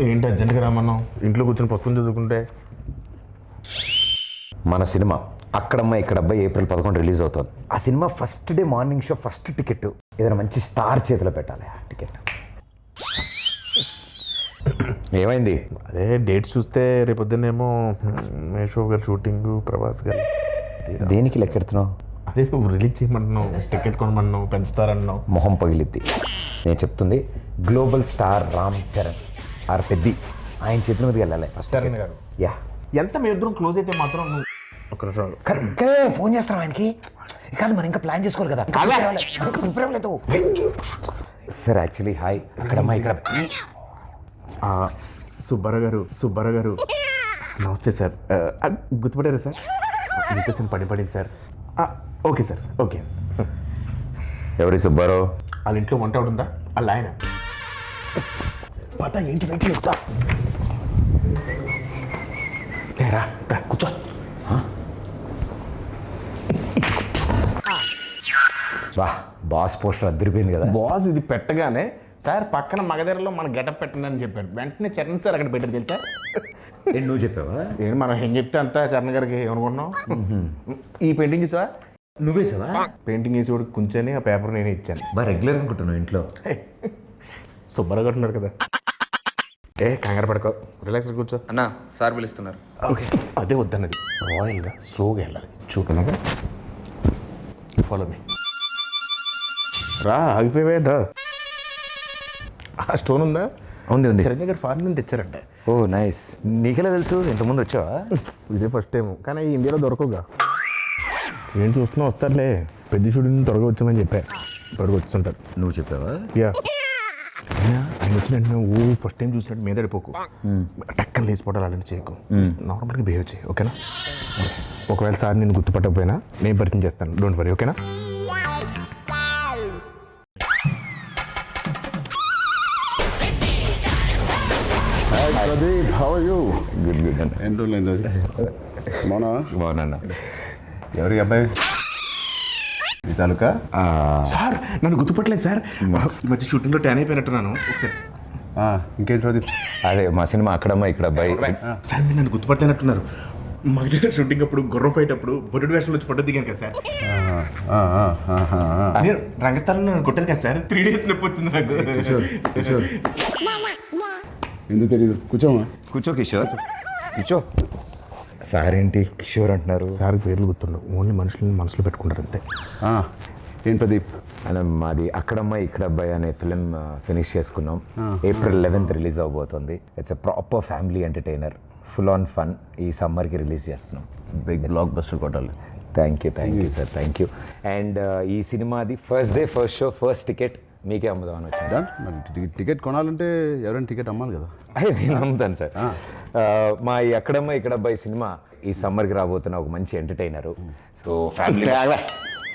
ఏంటి అర్జెంట్గా రామన్నాం? ఇంట్లో కూర్చొని పుస్తకం చదువుకుంటే. మన సినిమా అక్కడమ్మ ఇక్కడ అబ్బాయి April 11 రిలీజ్ అవుతుంది. ఆ cinema first day morning show first ticket ఏదైనా మంచి స్టార్ చేతిలో పెట్టాలి. ఆ టికెట్ ఏమైంది? అదే డేట్ చూస్తే రేపొద్దునేమో మేషో గారు షూటింగ్, ప్రభాస్ గారు. దేనికి లెక్కెడుతున్నావు? అదే నువ్వు రిలీజ్ చేయమంటున్నావు, టికెట్ కొనమన్నావు, పెంచుతారన్నావు. మొహం పగిలిద్ది. నేను చెప్తుంది global star Ram Charan R Peddi ఆయన చేతుల మీదకి వెళ్ళాలి ఫస్ట్. చరణ్ గారు యా ఎంత మీ ఇద్దరం క్లోజ్ అయితే మాత్రం నువ్వు ఒక నిమిషం కరెక్ట్గా ఫోన్ చేస్తాం ఆయనకి. కాదు మనం ఇంకా ప్లాన్ చేసుకోవాలి కదా. ప్రిపేర్ అవ్వలేదు సార్. యాక్చువల్లీ హాయ్ అక్కడమ్మా ఇక్కడ సుబ్బారావు గారు నమస్తే సార్. గుర్తుపడారా సార్? మీతో చిన్న పడింది సార్. Okay sir, okay. ఎవరి సుబ్బారావు? వాళ్ళ ఇంట్లో వంట ఉందా? వాళ్ళ ఆయన పత ఏంటి వెయిట్ చేస్తా. రా కూర్చో. వా బాస్ పోస్టర్ అద్దరిపోయింది కదా. బాస్ ఇది పెట్టగానే సార్ పక్కన మగధరలో మన గెటప్ పెట్టండి అని చెప్పాడు. వెంటనే చరణ్ సార్ అక్కడ పెట్టారు తెలుసా? నువ్వు చెప్పావా? ఏంటి మనం ఏం చెప్తే అంతా చరణ్ గారికి ఏమనుకుంటున్నాం. ఈ పెయింటింగ్ చూసా? నువ్వే సార్ పెయింటింగ్ వేసి కూడా కూర్చొని ఆ పేపర్ నేనే ఇచ్చాను. బాగా రెగ్యులర్ అనుకుంటున్నావు ఇంట్లో. సుబ్బారావు గారు ఉన్నారు కదా. కంగారు పడుకో, రిలాక్స్ కూర్చో. అన్నా సార్ పిలుస్తున్నారు. ఓకే అదే వద్దన్నది. రాయల్గా స్లోగా వెళ్ళాలి. చూడలాగా ఫాలో మీ. రా ఆగిపోయేదా? ఆ స్టోన్ ఉందా? ఉంది. చిరంజీవి గారు ఫారెన్ నుంచి తెచ్చారంట. ఓ నైస్. నీకెలా తెలుసు? ఇంతకుముందు వచ్చావా? ఇదే ఫస్ట్ టైం, కానీ ఇండియాలో దొరకవుగా. ఏం చూస్తున్నా వస్తారులే. పెద్ద షూటింగ్ త్వరగా వచ్చామని చెప్పా. త్వరగా వచ్చుంటారు. నువ్వు చెప్పావా? యా. ఆయన వచ్చిన వెంటనే ఫస్ట్ టైం చూసినట్టు మీద పడిపోకు. టక్కన లేచిపోవడాలు అలాంటి చేయకు. నార్మల్గా బిహేవ్ చేయి, ఓకేనా? ఒకవేళ సార్ నేను గుర్తుపట్టకపోయినా నేను పరిచయం చేస్తాను. డోంట్ వరీ, ఓకేనా? Pradeep, how are you? Good అన్న. ఎన్ని రోజులైంది అది? బాగున్నా. ఎవరి అబ్బాయి? ఈ తాలూకా? సార్ నన్ను గుర్తుపట్టలేదు సార్. ఈ మధ్య షూటింగ్లో ట్యాన్ అయిపోయినట్టున్నాను. ఒకసారి ఇంకేంటి ప్రదీప్? అదే మా సినిమా అక్కడమ్మా ఇక్కడ అబ్బాయి. సార్ మీరు నన్ను గుర్తుపట్టలేనట్టున్నారు. మా దగ్గర షూటింగ్ అప్పుడు గుర్రం ఫైట్ అప్పుడు బొడ్డు వేషంలో వచ్చి ఫోటో దిగాను కదా సార్. నేను రంగస్థలంలో నన్ను కొట్టాను కదా సార్. 3 days నొప్పి వచ్చింది నాకు. ఎందుకు తెలియదు? కూర్చోమా. కూర్చో కిషోర్, కూర్చో. సార్ ఏంటి కిషోర్ అంటున్నారు? సార్ పేర్లు గుర్తుండవు, ఓన్లీ మనుషులని మనసులో పెట్టుకుంటారు అంతే. ఏం ప్రదీప్? అలా మాది అక్కడమ్మ ఇక్కడ అబ్బాయి అనే ఫిలిం ఫినిష్ చేసుకున్నాం. April 11 రిలీజ్ అవబోతుంది. It's a proper family entertainer, full on fun. ఈ సమ్మర్కి రిలీజ్ చేస్తున్నాం. బిగ్ బ్లాక్ బస్టర్ కొట్టాలి. Thank you sir, thank you. And ఈ సినిమాది first day first show first ticket మీకే అమ్ముదామని వచ్చింది. మరి టికెట్ కొనాలంటే ఎవరైనా టికెట్ అమ్మాలి కదా. అయ్యి నేను అమ్ముతాను సార్. మా ఈ అక్కడమ్మ ఇక్కడ అబ్బాయి సినిమా ఈ సమ్మర్కి రాబోతున్న ఒక మంచి ఎంటర్టైనరు. సో ఫ్యామిలీ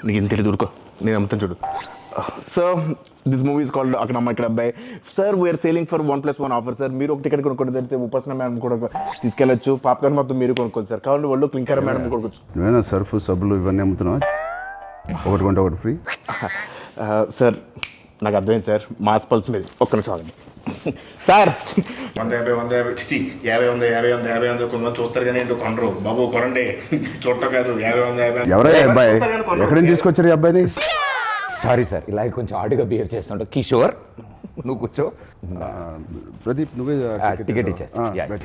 నీకు ఇంత తెలియదు, ఊరుకో, నేను అమ్ముతాను చూడు. So this movie is called Akkadamma Ikkada Abbayi. Sir we are selling for 1+1 offer sir. మీరు ఒక టికెట్ కొనుక్కోండి, తెలిస్తే ఉపాసన మేడం కూడా తీసుకెళ్ళచ్చు. పాప్కార్న్ మొత్తం మీరు కొనుక్కోండి సార్. కావాలి వాళ్ళు క్లింకర్ మేడం కొనుక్కోవచ్చు. నువ్వేనా సర్ఫ్ సబ్బులు ఇవన్నీ అమ్ముతున్నావా? ఒకటి కొంటే ఒకటి ఫ్రీ. సార్ నాకు అర్థమైంది సార్, మాస్ పల్స్ మీద. ఒక్క నిమిషం ఆగండి సార్. 150 కొంతమంది చూస్తారు కానీ ఏంటో కొనరు. బాబు కొనండి, చూడటం కాదు. 50 ఎవరయ్యా అబ్బాయి? ఎక్కడి నుంచి తీసుకొచ్చారు ఈ అబ్బాయిని? సారీ సార్, ఇలా కొంచెం ఆడుగా బిహేవ్ చేస్తుంటా. కిషోర్ నువ్వు కూర్చో. ప్రదీప్ నువ్వే టికెట్ ఇచ్చేస్తా.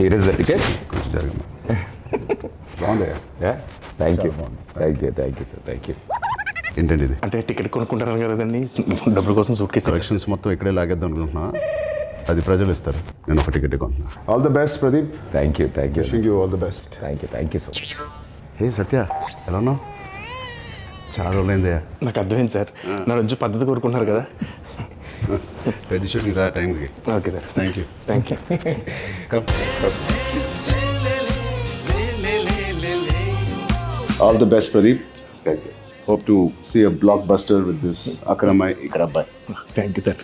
Here is the ticket. బాగుందయ్యా. Thank you sir, thank you. ఏంటండి ఇది? అంటే టికెట్ కొనుక్కుంటారు కదండి, డబ్బుల కోసం సూట్ కేసు కలెక్షన్స్ మొత్తం ఇక్కడే లాగేద్దాం అనుకుంటున్నా. అది ప్రజలు ఇస్తారు, నేను ఒక టికెట్ కొంటున్నా. All the best Pradeep. Thank you wishing you all the best. Thank you so much. Hey Satya, ఎలా ఉన్నావు? చాలా రోజులైందయ్యా. నాకు అర్థమైంది సార్, నా రోజు పద్ధతి కోరుకుంటున్నారు కదా. పెద్ద షూటింగ్ రా టైంకి. Okay sir, thank you. All the best, Pradeep. Thank you. Hope to see a blockbuster with this Akramai Ikrabbai. Thank you sir.